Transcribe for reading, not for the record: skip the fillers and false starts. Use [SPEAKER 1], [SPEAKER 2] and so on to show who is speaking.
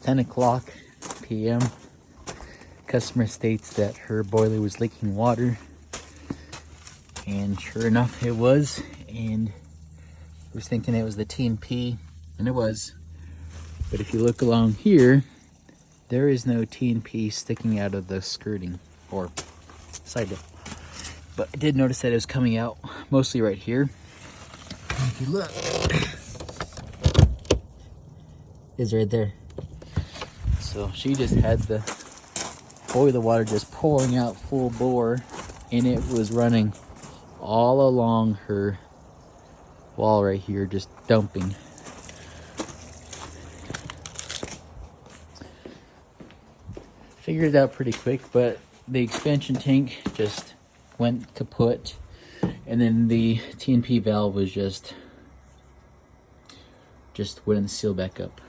[SPEAKER 1] 10 o'clock p.m. Customer states that her boiler was leaking water, and sure enough it was, and I was thinking it was the TNP, and it was. But if you look along here, there is no TNP sticking out of the skirting or side lip. But I did notice that it was coming out mostly right here. And if you look, it's right there. So she just had the boiler water just pouring out full bore, and it was running all along her wall right here, just dumping. Figured it out pretty quick, but the expansion tank just went kaput, and then the TNP valve was just wouldn't seal back up.